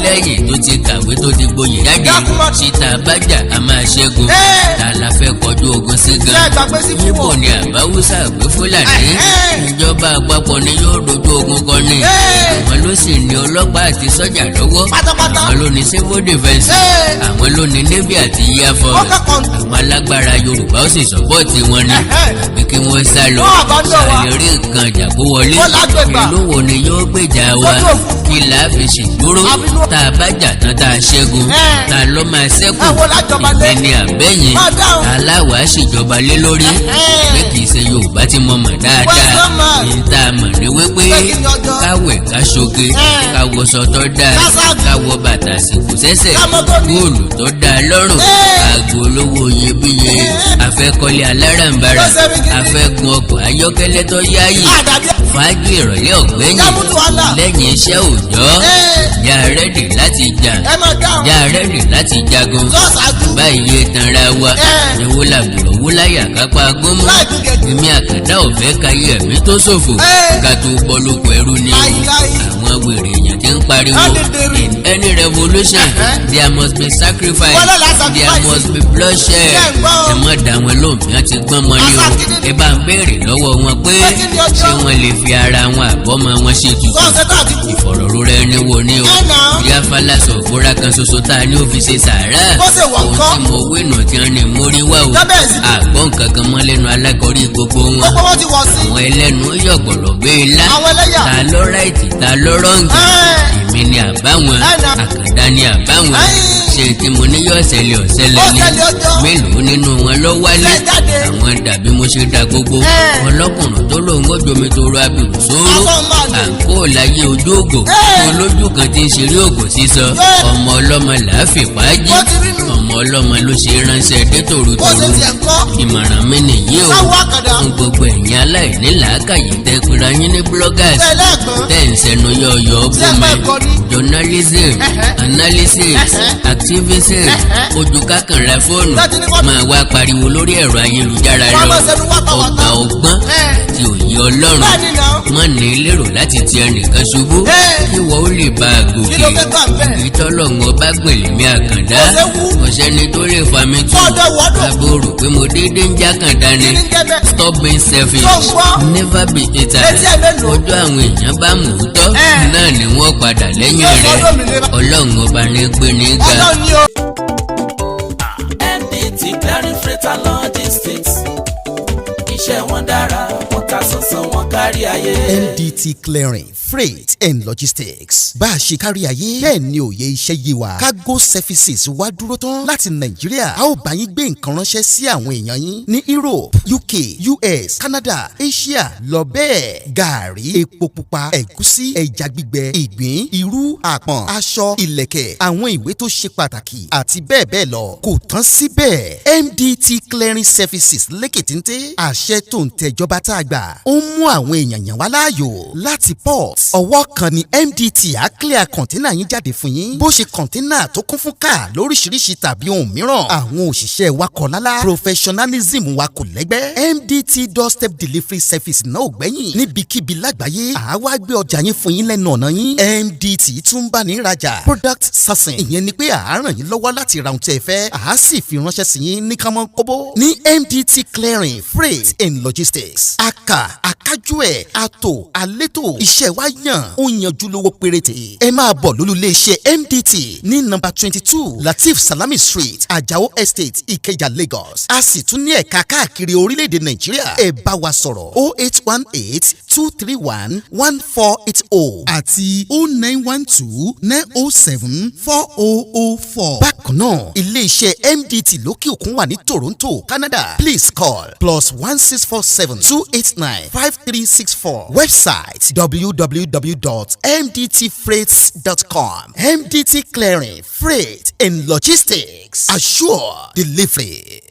lẹ́yìn tó ti kàwé tó ti gboyè jáde síta bájà a máa ṣẹ́gun ta la fẹ́ kọjú ogun sí gan níbo ni àbáwúsà gbé Fúlàní ìjọba àpapọ̀ ni yóò dojú ogun kọ ni àwọn ló sì ní ọlọ́pàá àti sọ́jà lọ́wọ́ àwọn ló ní civil defence àwọn ló ní navy àti air force àwọn alágbára Yorùbá ó sì sọ́pọ́ọ̀tì wọn ni àbí kí wọ́n sá lọ ṣàyẹ̀rí nǹkan ìjàgbó wọlé ìlú wo ni yóò gbèjà wa kí làá fi ṣèdúró tá a bá jà tán tá a ṣẹ́gun tá a lọ́ máa ṣẹ́kù ìgbẹ́ ni àbẹ́yìn aláwàá ṣèjọba lé lórí pé kì í ṣe Yorùbá tí mo mọ̀ dáadáa ní tá a mọ̀ ní wípé káwẹ̀ ká ṣoge káwọ sọtọ́ dáa káwọ bàtà àsìkò sẹ́sẹ̀ góòlù tó dáa lọ́rùn aago olówó iyebíye afẹ́kọ́lé alárànbarà afẹ́gun ọkọ̀ ayọ́kẹ́lẹ́ tó yáyì fàájì ìrọ̀lẹ́ ọ̀gbẹ́yìn lẹ́yìn iṣẹ́ òòjọ́ yà rẹ́dì láti jà yà rẹ́dì láti jagun báyìí tanra wa ìwọ làbùrọ̀ wúláyà kápá gómọ èmi àkàndá ọ̀fẹ́ káyé ẹ̀mí tó ṣòfò ká tó bọ́ lóko ẹrú ni àwọn wèrè èèyàn ti ń pariwo in any revolution there must be sacrifice, there must be bloodshed. ẹ mọ̀ dá wọn lóhùn bí wọ́n ti gbọ́n mọ́ ní o. ẹ bá ń béèrè lọ́wọ́ wọn pé ṣé wọ́n lè fi ara wọn àbọ́mọ wọn ṣe tuntun. ìfọ̀rọ̀rora ẹni wo ni o. bí afálàsọ̀ òfúra kan ṣoṣo tá a ní ó fi ṣe sàárà. ohun tí mo wé nù tí wọ́n ní mórí wá o. àgbọ̀n kankan mọ́ lẹ́nu alákọ̀ọ́rí gbogbo wọn. àwọn ẹlẹ́nu yọ̀gbọ̀lọ̀ bẹ́ẹ̀ lá. ta ló ráìtì ta ló rọ́ǹgì. èmi ni àbáwọn àkàndá ni àbáwọn. ṣé tí mo ní yọ̀ ṣẹlẹ̀ ọ̀ṣẹlẹ̀ ni mélòó nínú wọn ló wálé. àwọn dàbí mo ṣe da gbogbo. ọlọ́kùnrin tó lòun ó jomi tó rọ abirù sóró. àǹkó láyé ojú ògò. olójú kan ti ń ṣeré ògò sísọ. ọmọ ọlọ́mọ làáfì pàájì. ọmọ ọlọ́mọ ló ṣe ránṣẹ́ dé tòrótòró. ìmọ̀ràn mi nìyí o. fún gbogbo ẹ̀yin aláìní làákàyè tẹ́ pera yín ní bloggers. tẹ́ ń sẹnu yọ̀ọ̀yọ̀ bùnmi. journalism analysis activism ojú kákànlá fóònù máa wá pariwo lórí ẹ̀rọ ayélujára lọ. ọgbà ọgbọ́n àti òye ọlọ́run mọ̀ ní lérò láti ti ẹnìkan ṣubú kí wọ́n ó lè bá a gòkè. ìtọ́lọ́run ọba gbèlè mi àkàndá ọ̀sẹ́ni tó lè fa mi tù. àbò rò pé mo déédé ń jákàndá ni. stop being selfish, never be hater. ọjọ́ àwọn èèyàn bá mú u tọ́ náà ni wọ́n padà lẹ́yìn rẹ̀. ọlọ́run ọba ní gbé ní ga. MDT Clearing Freight and Logistics iṣẹ́ wọn dára wọ́n ká sánsan wọ́n kárí ayé. MDT Clearing Freight and Logistics bá a ṣe kárí ayé bẹ́ẹ̀ ni òye iṣẹ́ yé wa. cargo services wá dúró tán láti Nàìjíríà. a ó bá yín gbé nǹkan ránṣẹ́ sí àwọn èèyàn yín ní Europe, UK, US, Canada, Asia lọ bẹ́ẹ̀. gàárì, epo pupa, ẹ̀gúsí, ẹja gbígbẹ, ìgbín, irú, àpọ̀n, aṣọ, ìlẹ̀kẹ̀, àwọn ìwé tó ṣe pàtàkì àti bẹ́ẹ̀ bẹ́ẹ̀ lọ. kò tán síbẹ̀. MDT Clearing Services lékè téńté. àṣẹ tó ń tẹjọba tá a gbà. ó ń mú àwọn èèyàn yàn wá láàyò láti port. ọwọ́ kan ni MDT á clear kọ̀ńténà yín jáde fún yín. bó ṣe kọ̀ńténà tó kún fún káà lóríṣiríṣi tàbí ohun mìíràn. àwọn òṣìṣẹ́ wa kọ̀ lálá. professionalism wa kò lẹ́gbẹ́. MDT doorstep delivery service náà ò gbẹ́yìn. níbikíbi lágbàáyé àwa gbé ọjà yín fún yín lẹ́nu ọ̀nà yín. MDT tún bá ní ìrajà. product sourcing ìyẹn ni pé à á ràn yín lọ́wọ́ láti ra ohun tí ẹ fẹ́. à á sì fi ránṣẹ́ sí yín ní kánmọ́ kóbó. ní MDT Clearing Freight and Logistics. akájú ẹ̀ àtò àlétò iṣẹ́ wa yàn ó yanjú lówó péréte. ẹ máa bọ̀ lólulẹ̀ iṣẹ́ MDT ní nọ́mbà 22 Latif Salami Street Ajao Estate Ikeja Lagos. a sì tún ní ẹ̀ka káàkiri orílẹ̀-èdè Nàìjíríà. ẹ bá wa sọ̀rọ̀ 0818-231-1480 àti 0912-907-4004. bákan náà ilé iṣẹ́ MDT lókè òkun wà ní Toronto, Canada. Please call +1647-289-5364. Website www.mdtfreights.com. MDT Clearing Freight and Logistics. Assure delivery.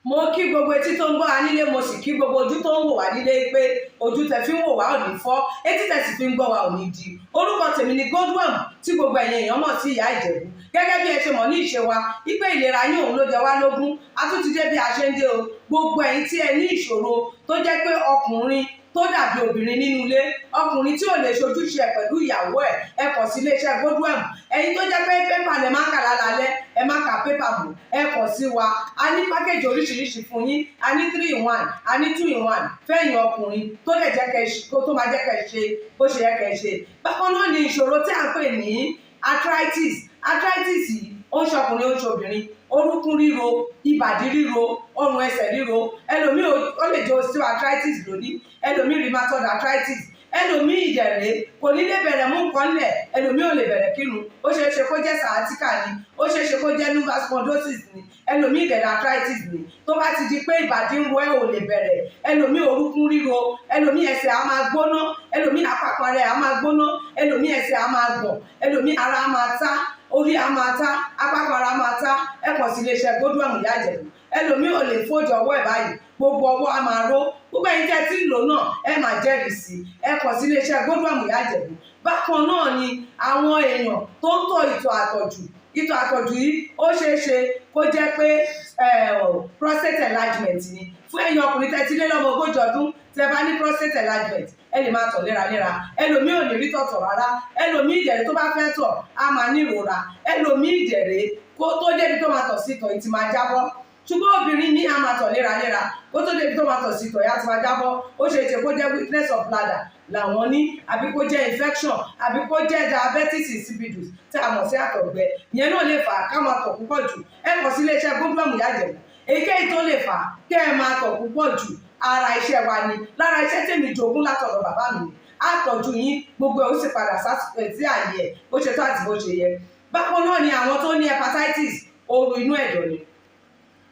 mo kí gbogbo etí tó ń gbọ́ wa nílé, mo sì kí gbogbo ojú tó ń wò wá nílé pé ojú tẹ fi ń wò wá ò ní fọ́, etí tẹ sì fi ń gbọ́ wa ò ní di. orúkọ tèmi ni Godwin tí gbogbo ẹ̀yin èèyàn mọ̀ sí ìyá Ìjẹ̀bú. gẹ́gẹ́ bí ẹ ṣe mọ̀ ní ìṣe wa wípé ìlera yín òun ló jẹ wá lógún. a tún ti dé bí a ṣe ń dé o. gbogbo ẹ̀yin tí ẹ ní ìṣòro tó jẹ́ pé ọkùnrin tó dàbí obìnrin nínú ilé, ọkùnrin tí ò lè ṣojúṣe ẹ̀ pẹ̀lú ìyàwó ẹ̀, ẹ kàn sí iléeṣẹ́ Godwin. ẹ̀yin tó jẹ́ pé pépà lẹ máa kà lálálẹ́, ẹ má ka pépà bò, ẹ kàn sí wa. a ní pákéjì oríṣiríṣi fún yín. a ní 3-in-1, a ní 2-in-1 fẹ́yìn ọkùnrin tó lè jẹ́ tó máa jẹ́ kẹ́ ṣe bó ṣe yẹ kẹ́ ṣe. bákan náà ni ìṣòro tí a ń pè ní arthritis yìí ó ń ṣọkùnrin ó ń ṣobìnrin. orúnkún ríro, ìbàdí ríro, ọrùn ẹsẹ̀ ríro, ẹlòmíì ó lè jẹ́ osteoarthritis lónìí, ẹlòmíì rheumatoid arthritis, ẹlòmíì ìdẹ̀rẹ̀ kò ní lè bẹ̀rẹ̀ mú nǹkan lẹ̀, ẹlòmíì ò lè bẹ̀rẹ̀ kírun, ó ṣeé ṣe kó jẹ́ sciatica ni, ó ṣeé ṣe kó jẹ́ lumbar spondylosis ni, ẹlòmíì ìdẹ̀rẹ̀ arthritis ni. tó bá ti di pé ìbàdí ń ro ẹ̀ ò lè bẹ̀rẹ̀, ẹlòmíì orúnkún ríro, ẹlòmíì ẹsẹ̀ á máa gbóná, ẹlòmíì àpapọ̀ rẹ̀ á máa gbóná, ẹlòmíì ẹsẹ̀ á máa gbọ̀n, ẹlòmíì ara á máa tá, orí á máa tá, àpapọ̀ ara á máa tá. ẹ kàn sí iléeṣẹ́ Godwin ìyá Ìjẹ̀bú. ẹlòmíì ò lè fojú ọwọ́ ẹ̀ báyìí, gbogbo ọwọ́ á máa ró. gbogbo ẹ̀yin tẹ́ tí ń lò náà ẹ máa jẹ́rìí sí. ẹ kàn sí iléeṣẹ́ Godwin ìyá Ìjẹ̀bú. bákan náà ni àwọn èèyàn tó ń tọ̀ ìtọ̀ àtọ̀jù yìí ó ṣeé ṣe kó jẹ́ pé prostate enlargement ni fún ẹ̀yin ọkùnrin tẹ́tí lé lọ́mọ ogójì ọdún tẹ́ bá ní prostate enlargement ẹ lè máa tọ̀ léraléra ẹlòmíì ò ní rí tọ̀tọ̀ rárá ẹlòmíì ìdẹ̀rẹ̀ tó bá fẹ́ tọ̀ á máa ní ìrora ẹlòmíì ìdẹ̀rẹ̀ kó tó débi tó máa tọ̀ sí tọ̀ ìtì máa jábọ́ ṣùgbọ́n obìnrin ní a máa tọ̀ léraléra kó tó débi tó máa tọ̀ sí tọ̀ ìyá ti máa jábọ́ ó ṣe é ṣe kó jẹ́ weakness of bladder làwọn ní àbí kó jẹ́ infection àbí kó jẹ́ diabetes insipidus tí a mọ̀ sí àtọ̀gbẹ ìyẹn náà lè fà á ká máa tọ̀ púpọ̀ jù ẹ kàn sí iléeṣẹ́ gómìnà Ìyájẹ̀bú èyíkéyìí tó lè fà á kẹ́ ẹ máa tọ̀ púpọ̀ jù ara iṣẹ́ wa ni lára iṣẹ́ tèmi jogún látọ̀dọ̀ bàbá mi àtọ́jú yín gbogbo ẹ̀ ó sì padà sí àyè ẹ̀ bó ṣe tó àti bó ṣe yẹ bákan náà ni àwọn tó ní hepatitis ooru inú ẹ̀dọ̀ ni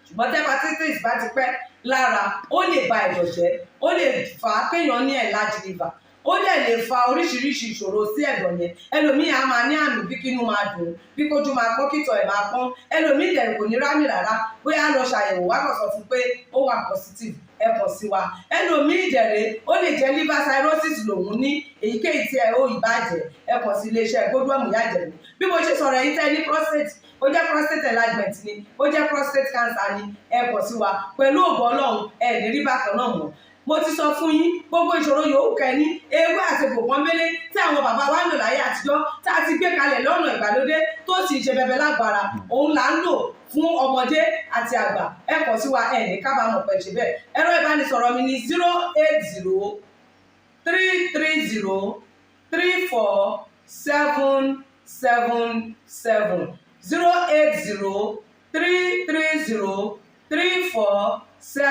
ṣùgbọ́n tí hepatitis bá ti pẹ́ lára ó lè ba ẹ̀dọ̀ jẹ́ ó lè fà á kéèyàn ní enlarged liver ó dẹ̀ lè fa oríṣiríṣi ìṣòro sí ẹ̀dọ̀ yẹn ẹlòmíì á máa ní àmì bí kínú máa dùn bí kójú máa pọ́n kítọ̀ ẹ̀ máa pọ́n ẹlòmíì dẹ̀ kò ní rámì rárá bóyá lọ ṣàyẹ̀wò wá kàn sọ fún pé ó wà positive ẹ kàn sí wa ẹlòmíì dẹ̀rẹ̀ ó lè jẹ́ liver cirrhosis lòun ní èyíkéyìí tí ẹ ó ìbàjẹ́ ẹ kàn sí iléeṣẹ́ Godwin Ìyájẹ̀bú bí mo ṣe sọ̀rọ̀ yìí tẹ́ ní prostate ó jẹ́ prostate enlargement ni ó jẹ́ prostate cancer ni ẹ kàn sí wa pẹ̀lú ògbọ́n Ọlọ́run ẹ ní rí bákan náà mọ́ mo ti sọ fún yín gbogbo ìṣòro yòówù kẹ́ni ewé àti gbòǹkan mélé tí àwọn bàbá wa ń lò láyé àtijọ́ tá a ti gbé kalẹ̀ lọ́nà ìgbàlódé tó sì ṣe bẹbẹ lágbára òun là ń lò fún ọmọdé àti àgbà ẹ kàn sí wa ẹ ní kábàámọ̀ pẹ̀ ṣe bẹ́ẹ̀ ẹ̀rọ ìbánisọ̀rọ̀ mi ní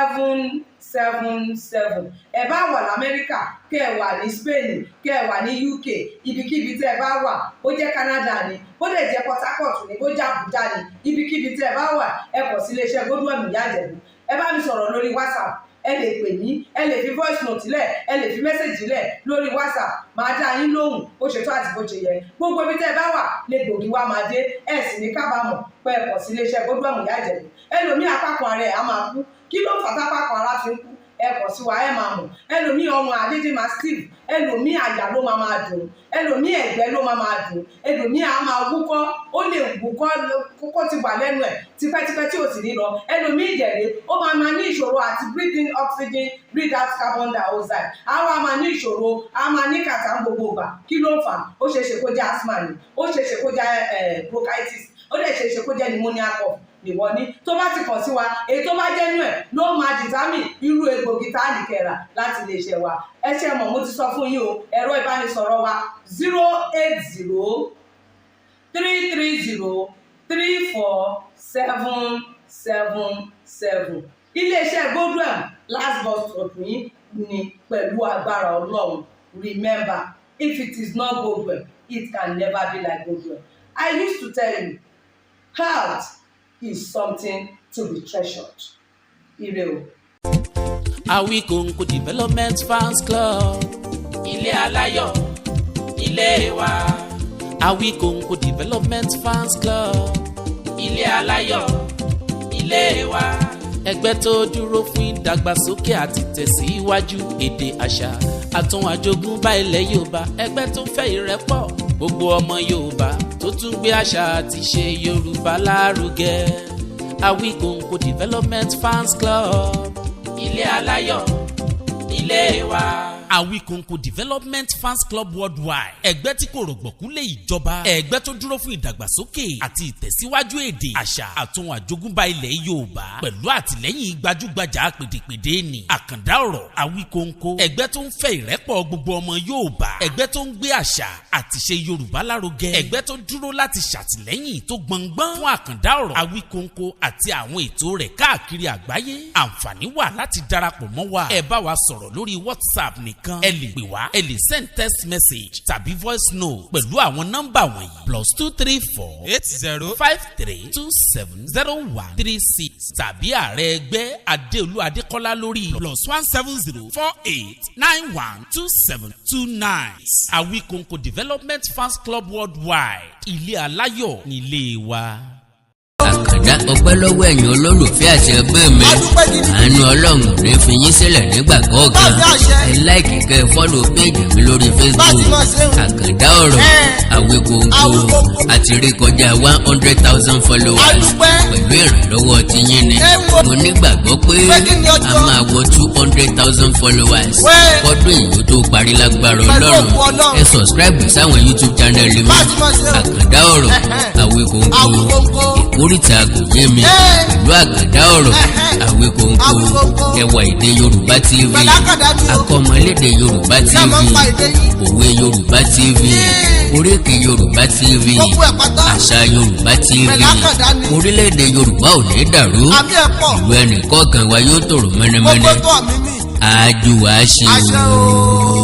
08033303477 ẹ bá wà lamẹ́ríkà kẹ́ ẹ wà ní Spain kẹ́ ẹ wà ní UK ibikíbi tẹ́ ẹ bá wà ó jẹ́ Canada ni ó lè jẹ́ Port Harcourt ni ó jẹ́ Abuja ni ibikíbi tẹ́ ẹ bá wà ẹ kàn sí iléeṣẹ́ Godwin Ìyájẹ̀bú ẹ bá mi sọ̀rọ̀ lórí WhatsApp ẹ lè pè mí ẹ lè fi voice note lẹ̀ ẹ lè fi message lẹ̀ lórí WhatsApp máa dá yín lóhùn bó ṣe tó àti bó ṣe yẹ gbogbo ibi tẹ́ ẹ bá wà lè gbòógì wá máa dé ẹ sì ní kábàámọ̀ pé ẹ kàn sí iléeṣẹ́ Godwin Ìyájẹ̀bú ẹlòmíì apákan ara ẹ̀ á máa kú kí ló fà tápákan ara fi ń kú ẹ kàn sí wa ẹ máa mọ̀ ẹlòmíì ọrùn àdédé máa steve ẹlòmíì àyà ló máa dùn ẹlòmíì ẹ̀gbẹ́ ló máa dùn ẹlòmíì á máa wúkọ́ ó lè wúkọ́ kókó ti wà lẹ́nu ẹ̀ tipẹ́tipẹ́ tí ò sì ní lọ ẹlòmíì ìjẹ̀rẹ̀ ó máa ní ìṣòro àti breathe in oxygen breathe out carbon dioxide àwa máa ní ìṣòro á máa ní kàtà gbogbo ìgbà kí ló fà ó ṣeéṣe kó jẹ́ asthma ni ó ṣeéṣe kó jẹ́ bronchitis ó lè ṣeéṣe kó jẹ́ pneumonia cough nìwọ ní tó bá ti kàn sí wa èyí tó bá jẹ́ nú ẹ̀ ló máa dìtámì irú egbògi tá a lè kẹ̀rà láti lè ṣe wa ẹ ṣe mọ̀ mo ti sọ fún yín o ẹ̀rọ ìbánisọ̀rọ̀ wa 08033034777 iléeṣẹ́ Godwin last bus stop yín ni pẹ̀lú agbára Ọlọ́run remember if it is not Godwin it can never be like Godwin. I used to tell you health is something to be treasured. Ire o. Awikonko Development Fans Club. Ilé aláyọ̀, ilé wa. Awikonko Development Fans Club. Ilé aláyọ̀, ilé wa. Ẹgbẹ́ tó dúró fún ìdàgbàsókè àti tẹ̀síwájú èdè àṣà àtún àjogúnbá ilẹ̀ Yorùbá. Ẹgbẹ́ tó fẹ́ ìrẹ́pọ̀ gbogbo ọmọ Yorùbá tó tún gbé àṣà àti ṣe Yorùbá lárugẹ. Awikonko Development Fans Club. Ilé aláyọ̀, ilé wa. Awikonko Development Fans Club Worldwide. Ẹgbẹ́ tí kò rọ̀gbọ̀kú lé ìjọba. Ẹgbẹ́ tó dúró fún ìdàgbàsókè àti ìtẹ̀síwájú èdè, àṣà àtún àjogúnbá ilẹ̀ Yorùbá. Pẹ̀lú àtìlẹ́yìn gbajúgbajà pèdèpèdè ni. Àkàndá ọ̀rọ̀ Awikonko. Ẹgbẹ́ tó ń fẹ́ ìrẹ́pọ̀ gbogbo ọmọ Yorùbá. Ẹgbẹ́ tó ń gbé àṣà àti ṣe Yorùbá lárugẹ. Ẹgbẹ́ tó dúró láti ṣàtìlẹ́yìn tó gbọ̀ngbọ́n fún àkàndá ọ̀rọ̀ Awikonko àti àwọn ètò rẹ̀ káàkiri àgbáyé. Àǹfààní wà láti darapọ̀ mọ́ wa. Ẹ bá wa sọ̀rọ̀ lórí WhatsApp nìkan. Ẹ lè pè wá, ẹ lè send text message tàbí voice note pẹ̀lú àwọn nọ́mbà wọ̀nyí +234 8053270136 tàbí ààrẹ ẹgbẹ́ Adéolú Adékọ́lá lórí +17048912729. Awikonko Development Fans Club Worldwide. Ilé aláyọ̀ nílé wa. àkàndá ọpẹ́ lọ́wọ́ ẹ̀yin olólùfẹ́ àti ẹgbẹ́ mi. Adúpẹ́ gidi. àánú ọlọ́run ò ní fi yín sílẹ̀ nígbà kọ̀ọ̀kan. Bámi àṣẹ. ẹ láìkì kẹ́ ẹ fọ́lọ̀ péjì mi lórí Facebook. Bá ti máa ṣe o. àkàndá ọ̀rọ̀ Awikonko Awikonko. àti rí kọjá 100,000 followers. Adúpẹ́. pẹ̀lú ìrànlọ́wọ́ tiyín ni. Ẹ wo. mo nígbàgbọ́ pé Pé kí ni a ọjọ́? máa wọ 200,000 followers. Wẹ́. kọ́dún ìyó tó parí lágbára Pẹ̀lú ọlọ́run. òkú Ọlọ́run. ẹ subscribe sáwọn YouTube channel mi. Bá ti máa ṣe o. àkàndá ọ̀rọ̀ Awikonko. Awikonko. ìkórìtà kò yé mi. pẹ̀lú àkàndá ọ̀rọ̀ Awikonko. Awikonko. ẹwà èdè Yorùbá TV. Pẹ̀lú àkàndá ni o. akọ́mọlédè Yorùbá Ṣé ẹ máa ń TV. pa èdè yín? òwe Yorùbá TV. oríkì Yorùbá TV. Gbogbo ẹ̀ pátá. àṣà Yorùbá TV. Pẹ̀lú àkàndá ni. orílẹ̀-èdè Yorùbá ò ní dàrú. Àmì ẹ̀ pọ̀. ìlú ẹnìkọ̀ọ̀kan wa yóò tòrò mẹ́nẹ́mẹ́nẹ́. Gbogbo tó àmì mi. àjùwà ṣe Àṣẹ o. o.